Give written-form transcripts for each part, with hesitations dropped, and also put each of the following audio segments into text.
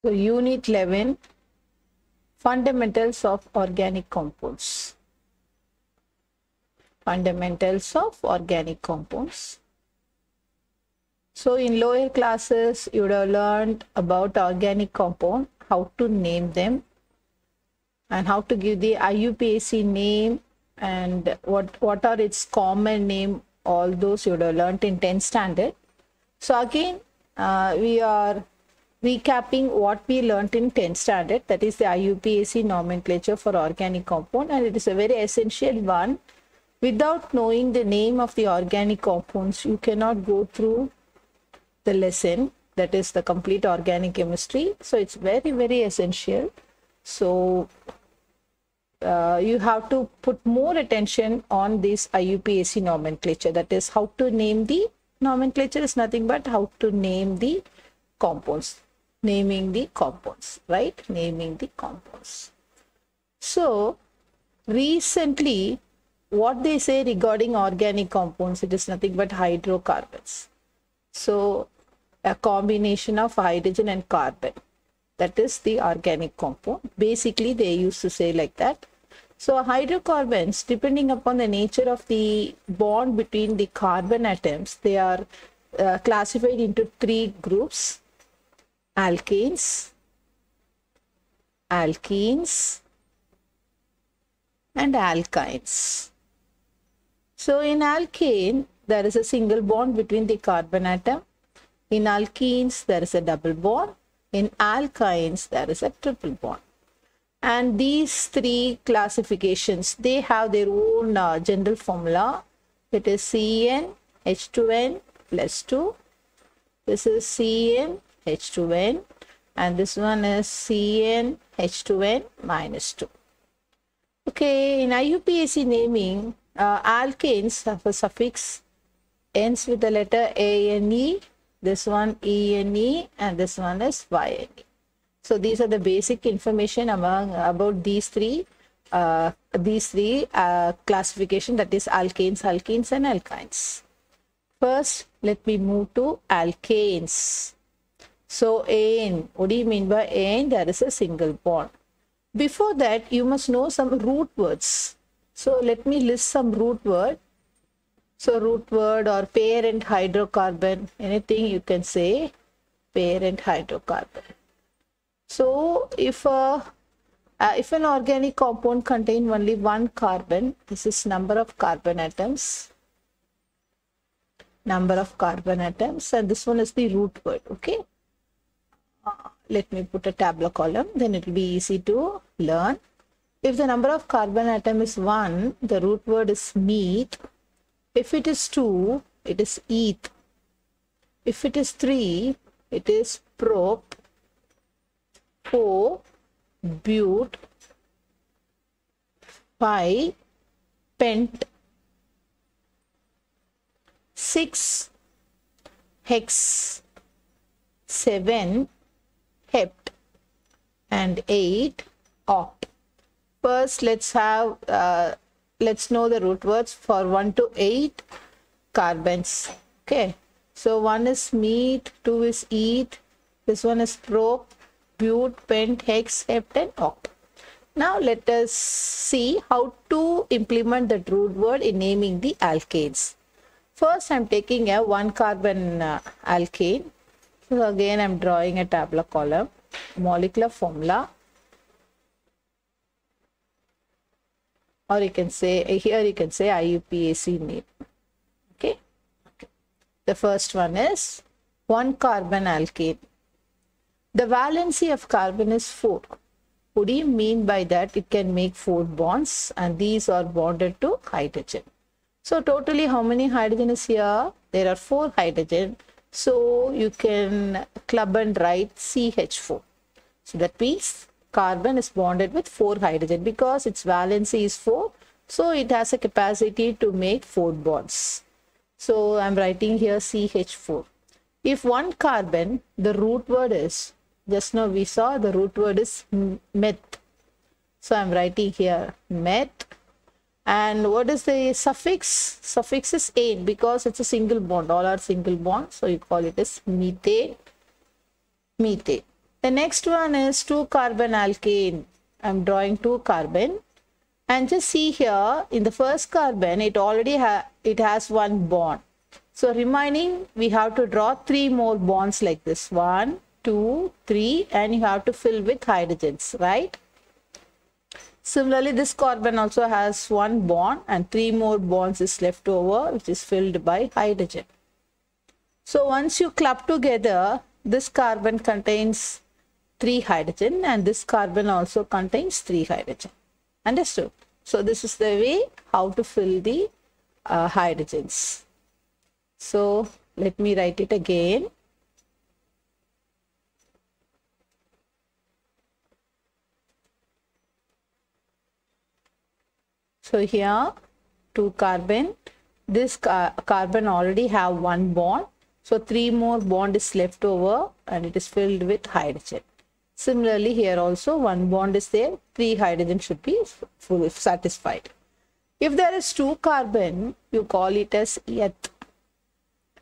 So Unit 11, Fundamentals of Organic Compounds. Fundamentals of Organic Compounds. So in lower classes, you would have learned about organic compound, how to name them, and how to give the IUPAC name, and what are its common name. All those you would have learned in 10th standard. So again, we are recapping what we learned in 10th standard, that is the IUPAC nomenclature for organic compound, and it is a very essential one. Without knowing the name of the organic compounds, you cannot go through the lesson, that is the complete organic chemistry. So it's very, very essential. So you have to put more attention on this IUPAC nomenclature, that is how to name the nomenclature is nothing but how to name the compounds, naming the compounds, right? Naming the compounds. So recently, what they say regarding organic compounds, it is nothing but hydrocarbons. So a combination of hydrogen and carbon, that is the organic compound. Basically, they used to say like that. So hydrocarbons, depending upon the nature of the bond between the carbon atoms, they are classified into three groups: alkanes, alkenes, and alkynes. So in alkane, there is a single bond between the carbon atom. In alkenes, there is a double bond. In alkynes, there is a triple bond. And these three classifications, they have their own general formula. It is CnH2n plus 2. This is CnH2n. And this one is CnH2n minus 2. Okay, in IUPAC naming, alkanes have a suffix ends with the letter ANE, this one ENE, and this one is YNE. So these are the basic information about these three classification, that is alkanes, alkenes, and alkynes. First, let me move to alkanes. So AN, what do you mean by AN? There is a single bond. Before that, you must know some root words. So let me list some root word. So root word or parent hydrocarbon, anything you can say, parent hydrocarbon. So if an organic compound contains only one carbon, this is number of carbon atoms. Number of carbon atoms, and this one is the root word, okay? Let me put a tabular column, then it will be easy to learn. If the number of carbon atom is 1, the root word is meth. If it is 2, it is eth. If it is 3, it is prop. 4, but. 5, pent. 6, hex. 7, hept, and 8, oct. First, let's know the root words for 1 to 8 carbons. Okay, so 1 is meth, 2 is eth, this one is prop, but, pent, hex, hept, and oct. Now let us see how to implement the root word in naming the alkanes. First, I am taking a 1 carbon alkane. So again, I am drawing a tabular column, molecular formula, or you can say, here you can say IUPAC name. Okay. The first one is 1 carbon alkane. The valency of carbon is 4. What do you mean by that? It can make 4 bonds, and these are bonded to hydrogen. So totally how many hydrogen is here? There are 4 hydrogen. So you can club and write CH4. So that means carbon is bonded with 4 hydrogen because its valency is 4. So it has a capacity to make 4 bonds. So I'm writing here CH4. If 1 carbon, the root word is, just now we saw the root word is meth. So I'm writing here meth. And what is the suffix? Suffix is ane because it's a single bond. All are single bonds. So you call it as methane. Methane. The next one is 2-carbon alkane. I'm drawing 2 carbon. And just see here, in the first carbon, it has 1 bond. So remaining, we have to draw 3 more bonds like this. 1, 2, 3, and you have to fill with hydrogens, right? Similarly, this carbon also has 1 bond and 3 more bonds is left over, which is filled by hydrogen. So once you club together, this carbon contains 3 hydrogen and this carbon also contains 3 hydrogen. Understood? So this is the way how to fill the hydrogens. So let me write it again. So here 2 carbon, this carbon already have 1 bond. So 3 more bond is left over and it is filled with hydrogen. Similarly here also 1 bond is there, 3 hydrogen should be fully satisfied. If there is 2 carbon, you call it as eth,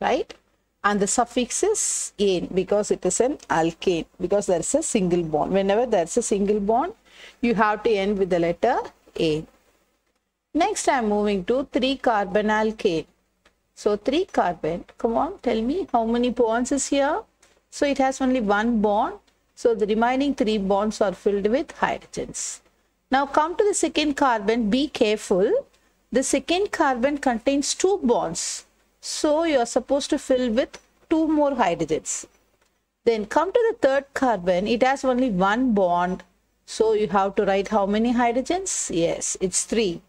right? And the suffix is ane because it is an alkane, because there is a single bond. Whenever there is a single bond, you have to end with the letter ane. Next, I am moving to 3-carbon alkane. So 3 carbon, come on, tell me how many bonds is here? So it has only 1 bond. So the remaining 3 bonds are filled with hydrogens. Now come to the second carbon, be careful. The second carbon contains 2 bonds. So you are supposed to fill with 2 more hydrogens. Then come to the third carbon, it has only 1 bond. So you have to write how many hydrogens? Yes, it's 3.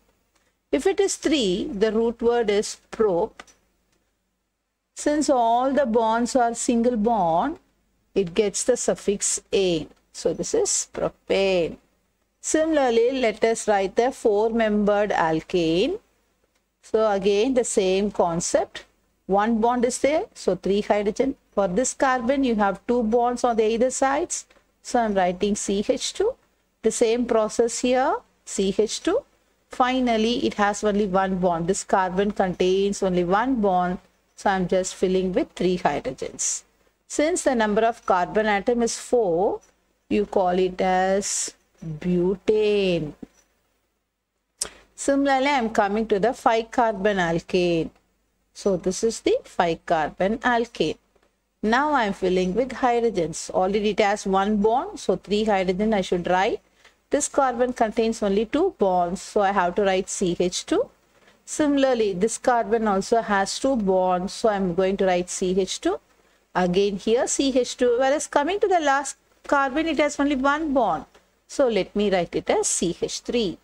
If it is 3, the root word is prop. Since all the bonds are single bond, it gets the suffix ane. So this is propane. Similarly, let us write the 4-membered alkane. So again, the same concept. 1 bond is there, so 3 hydrogen. For this carbon, you have 2 bonds on the either sides. So I'm writing CH2. The same process here, CH2. Finally, it has only 1 bond. This carbon contains only 1 bond. So I'm just filling with 3 hydrogens. Since the number of carbon atom is 4, you call it as butane. Similarly, I'm coming to the 5-carbon alkane. So this is the 5-carbon alkane. Now I'm filling with hydrogens. Already it has 1 bond, so 3 hydrogen I should write. This carbon contains only 2 bonds, so I have to write CH2. Similarly, this carbon also has 2 bonds, so I'm going to write CH2. Again here CH2, whereas coming to the last carbon, it has only 1 bond. So let me write it as CH3.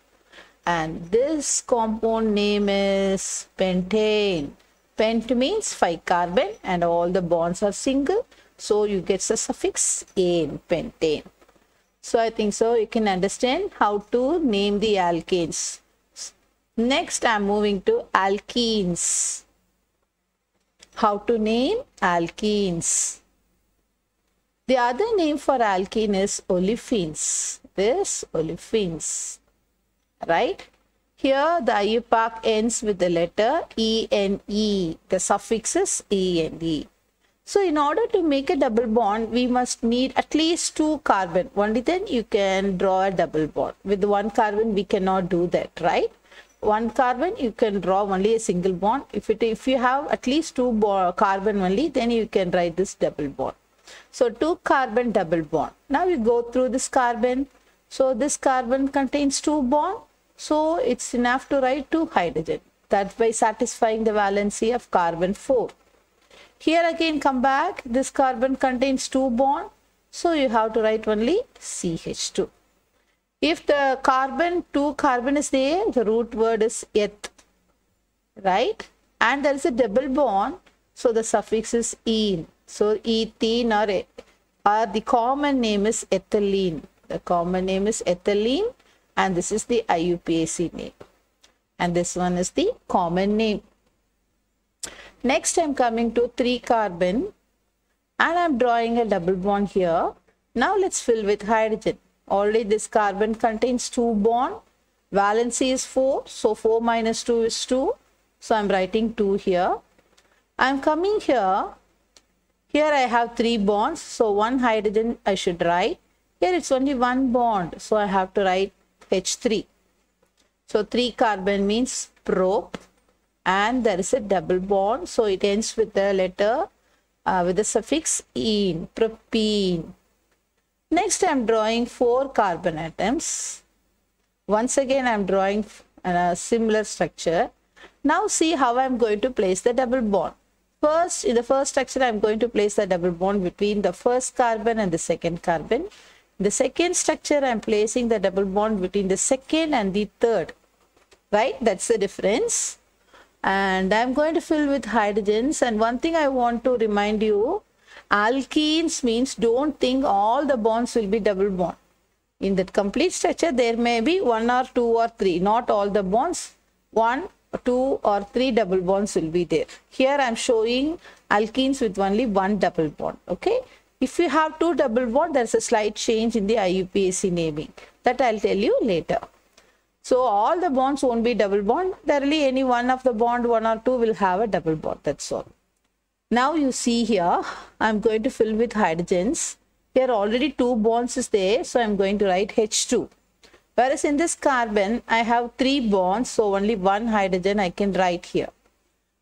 And this compound name is pentane. Pent means 5 carbon and all the bonds are single. So you get the suffix ane, pentane. So I think so you can understand how to name the alkanes. Next, I am moving to alkenes. How to name alkenes. The other name for alkene is olefins. This olefins, right? Here the IUPAC ends with the letter ENE. The suffix is ENE. So in order to make a double bond, we must need at least 2 carbon. Only then you can draw a double bond. With 1 carbon, we cannot do that, right? 1 carbon, you can draw only a single bond. If you have at least 2 carbon only, then you can write this double bond. So 2 carbon double bond. Now we go through this carbon. So this carbon contains 2 bond. So it's enough to write 2 hydrogen. That's by satisfying the valency of carbon 4. Here again come back, this carbon contains 2 bond, so you have to write only CH2. If the 2 carbon is there, the root word is eth, right? And there is a double bond, so the suffix is ene. So ethene or the common name is ethylene. The common name is ethylene and this is the IUPAC name. And this one is the common name. Next, I'm coming to 3 carbon and I'm drawing a double bond here. Now let's fill with hydrogen. Already this carbon contains 2 bond. Valency is 4. So 4 minus 2 is 2. So I'm writing 2 here. I'm coming here. Here I have 3 bonds, so 1 hydrogen I should write. Here it's only 1 bond, so I have to write H3. So 3 carbon means prop, and there is a double bond, so it ends with the letter with the suffix -ene, propene. Next I am drawing 4 carbon atoms. Once again I am drawing a similar structure. Now see how I am going to place the double bond. First, in the first structure, I am going to place the double bond between the first carbon and the second carbon. In the second structure, I am placing the double bond between the second and the third. Right? That's the difference. And I am going to fill with hydrogens. And one thing I want to remind you, alkenes means don't think all the bonds will be double bond. In that complete structure, there may be 1 or 2 or 3, not all the bonds. 1, 2 or 3 double bonds will be there. Here I am showing alkenes with only 1 double bond. Okay. If you have 2 double bond, there is a slight change in the IUPAC naming. That I'll tell you later. So all the bonds won't be double bond. Barely any one of the bond, 1 or 2 will have a double bond. That's all. Now you see here, I'm going to fill with hydrogens. Here already 2 bonds is there, so I'm going to write H2. Whereas in this carbon, I have 3 bonds, so only 1 hydrogen I can write here.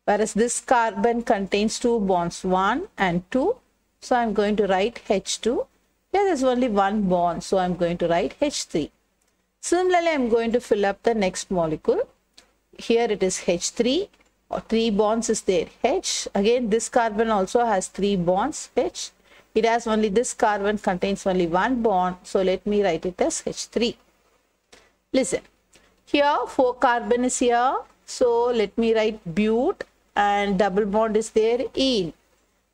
Whereas this carbon contains 2 bonds, 1 and 2. So I'm going to write H2. Here there's only 1 bond, so I'm going to write H3. Similarly, I'm going to fill up the next molecule. Here it is H3, or 3 bonds is there, H. Again, this carbon also has 3 bonds, H. It has only, this carbon contains only 1 bond, so let me write it as H3. Listen, here 4 carbon is here, so let me write but, and double bond is there, ene.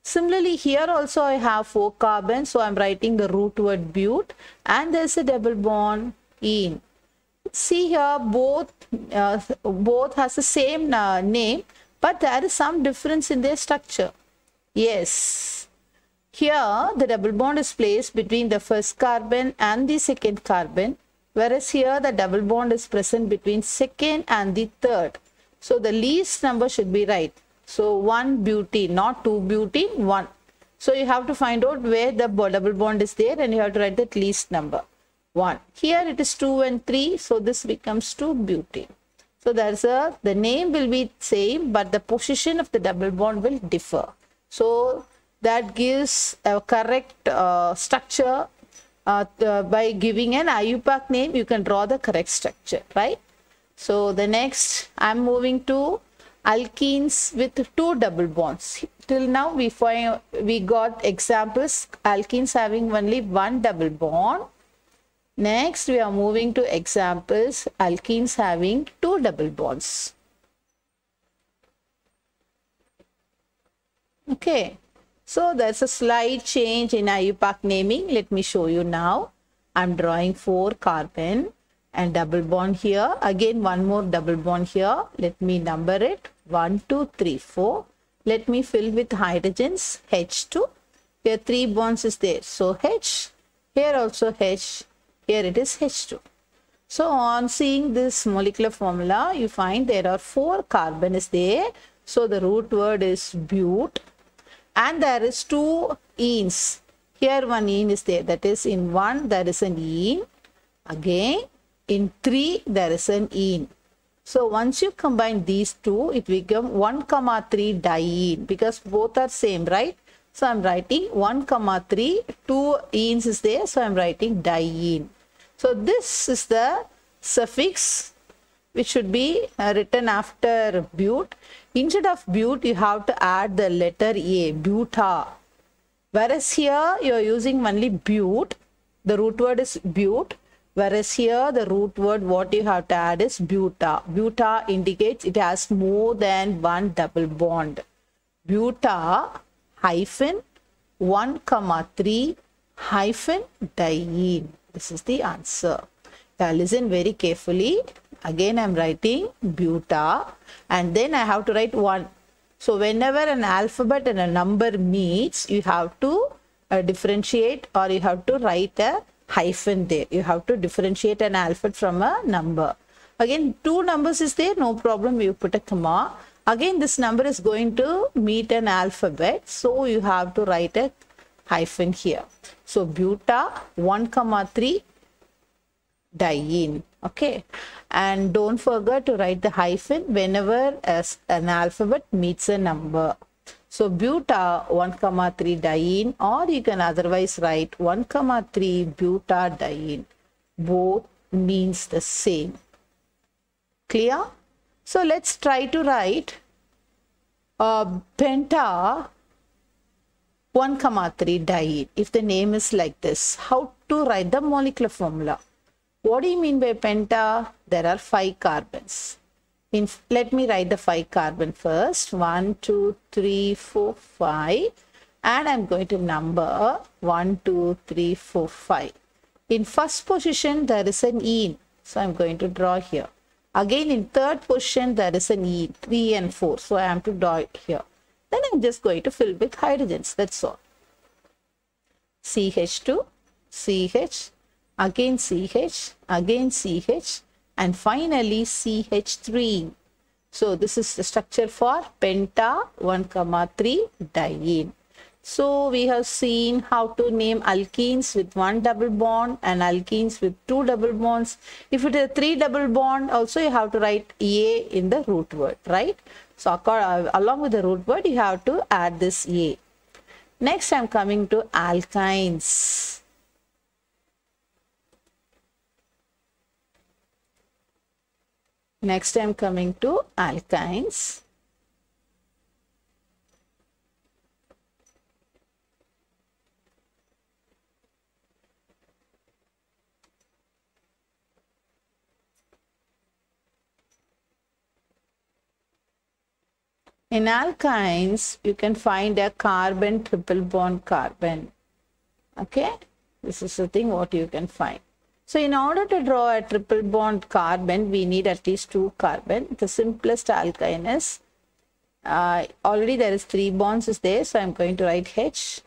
Similarly, here also I have 4 carbon, so I'm writing the root word but, and there's a double bond, ene. See here, both has the same name, but there is some difference in their structure. Yes. Here, the double bond is placed between the first carbon and the second carbon, whereas here the double bond is present between second and the third. So the least number should be right. So 1 butene, not 2 butene, 1. So you have to find out where the double bond is there, and you have to write that least number, 1. Here it is 2 and 3, so this becomes 2 butene. So the name will be same, but the position of the double bond will differ. So that gives a correct structure. By giving an IUPAC name, you can draw the correct structure, right? So the next, I'm moving to alkenes with 2 double bonds. Till now, we got examples, alkenes having only 1 double bond. Next, we are moving to examples, alkenes having 2 double bonds. Okay. So there's a slight change in IUPAC naming. Let me show you now. I'm drawing 4 carbon and double bond here. Again, 1 more double bond here. Let me number it. 1, 2, 3, 4. Let me fill with hydrogens. H2. Here 3 bonds is there. So H. Here also H. Here it is H2. So on seeing this molecular formula, you find there are 4 carbon is there. So the root word is but. And there is 2 enes. Here 1 ene is there. That is, in 1 there is an ene. Again, in 3 there is an ene. So once you combine these 2, it becomes 1, 3 diene, because both are same, right? So I'm writing 1, 3, 2 enes is there. So I'm writing diene. So this is the suffix which should be written after but. Instead of but, you have to add the letter A, buta. Whereas here you are using only but, the root word is but. Whereas here the root word what you have to add is buta. Buta indicates it has more than 1 double bond. Buta hyphen 1, 3 hyphen diene. This is the answer. Now listen very carefully. Again I am writing buta, and then I have to write 1. So whenever an alphabet and a number meets, you have to differentiate, or you have to write a hyphen there. You have to differentiate an alphabet from a number. Again, 2 numbers is there, no problem, you put a comma. Again, this number is going to meet an alphabet, so you have to write a hyphen here. So buta 1,3 diene. Okay, and don't forget to write the hyphen whenever as an alphabet meets a number. So buta 1,3 diene, or you can otherwise write 1,3 butadiene. Both means the same. Clear? So let's try to write penta 1,3 diene. If the name is like this, how to write the molecular formula? What do you mean by penta? There are 5 carbons. Let me write the 5 carbon first. 1, 2, 3, 4, 5. And I'm going to number 1, 2, 3, 4, 5. In first position, there is an ene. So I'm going to draw here. Again, in third position, there is an ene, 3 and 4. So I am to draw it here. Then I'm just going to fill with hydrogens. That's all. CH2, CH, again CH, again CH, and finally CH3. So this is the structure for penta 1,3 diene. So we have seen how to name alkenes with 1 double bond and alkenes with 2 double bonds. If it is a 3 double bond, also you have to write A in the root word, right? So along with the root word, you have to add this A. Next, I'm coming to alkynes. Next, I'm coming to alkynes. In alkynes, you can find a carbon triple bond carbon. Okay, this is the thing what you can find. So in order to draw a triple bond carbon, we need at least 2 carbon. The simplest alkyne is, already there is 3 bonds is there, so I'm going to write H.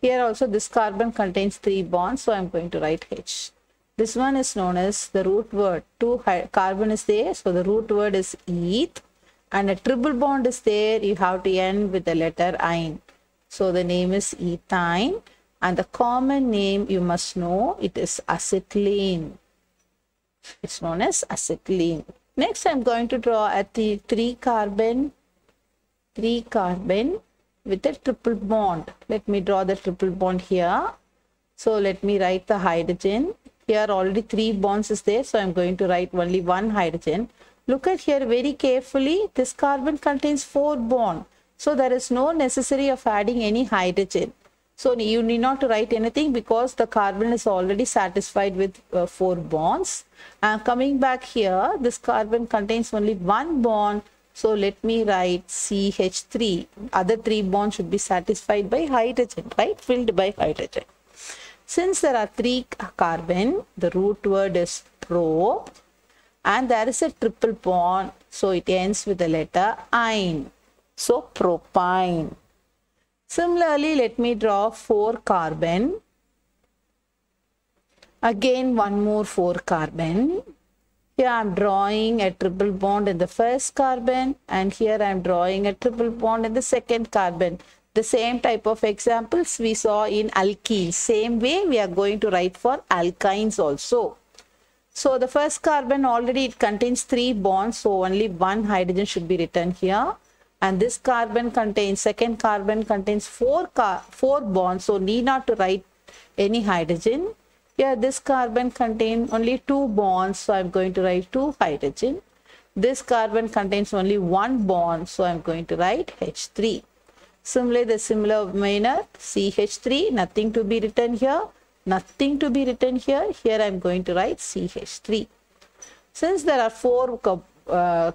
Here also this carbon contains 3 bonds, so I'm going to write H. This one is known as the root word. 2 carbon is there, so the root word is eth. And a triple bond is there, you have to end with the letter ine. So the name is ethine. And the common name you must know, it is acetylene. It's known as acetylene. Next, I'm going to draw a 3 carbon with a triple bond. Let me draw the triple bond here. So let me write the hydrogen. Here already 3 bonds is there, so I'm going to write only 1 hydrogen. Look at here very carefully. This carbon contains 4 bonds. So there is no necessity of adding any hydrogen. So you need not to write anything because the carbon is already satisfied with 4 bonds. And coming back here, this carbon contains only 1 bond. So let me write CH3. Other 3 bonds should be satisfied by hydrogen, right? Filled by hydrogen. Since there are 3 carbon, the root word is pro. And there is a triple bond, so it ends with the letter ine. So propyne. Similarly, let me draw 4 carbon. Again, one more 4 carbon. Here I am drawing a triple bond in the first carbon, and here I am drawing a triple bond in the second carbon. The same type of examples we saw in alkenes. Same way we are going to write for alkynes also. So the first carbon already it contains 3 bonds, so only 1 hydrogen should be written here. And this second carbon contains 4 bonds, so need not to write any hydrogen. Here this carbon contains only 2 bonds, so I'm going to write 2 hydrogen. This carbon contains only 1 bond, so I'm going to write H3. Similarly, the similar manner, CH3, nothing to be written here. Nothing to be written here. Here I am going to write CH3. Since there are 4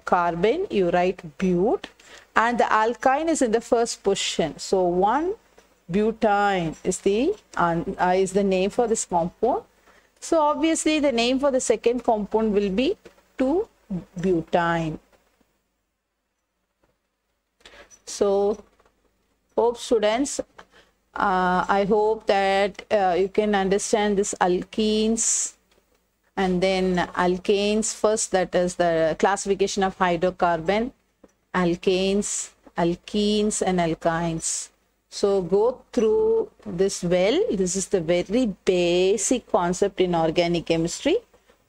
carbon, you write but, and the alkyne is in the first position. So 1 butane is the name for this compound. So obviously the name for the second compound will be 2-butane. So hope students, I hope that you can understand this alkenes and then alkanes first, that is the classification of hydrocarbon, alkanes, alkenes and alkynes. So go through this well. This is the very basic concept in organic chemistry.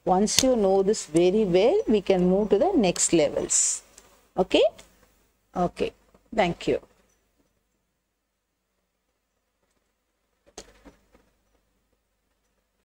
Once you know this very well, we can move to the next levels. Okay? Okay. Thank you.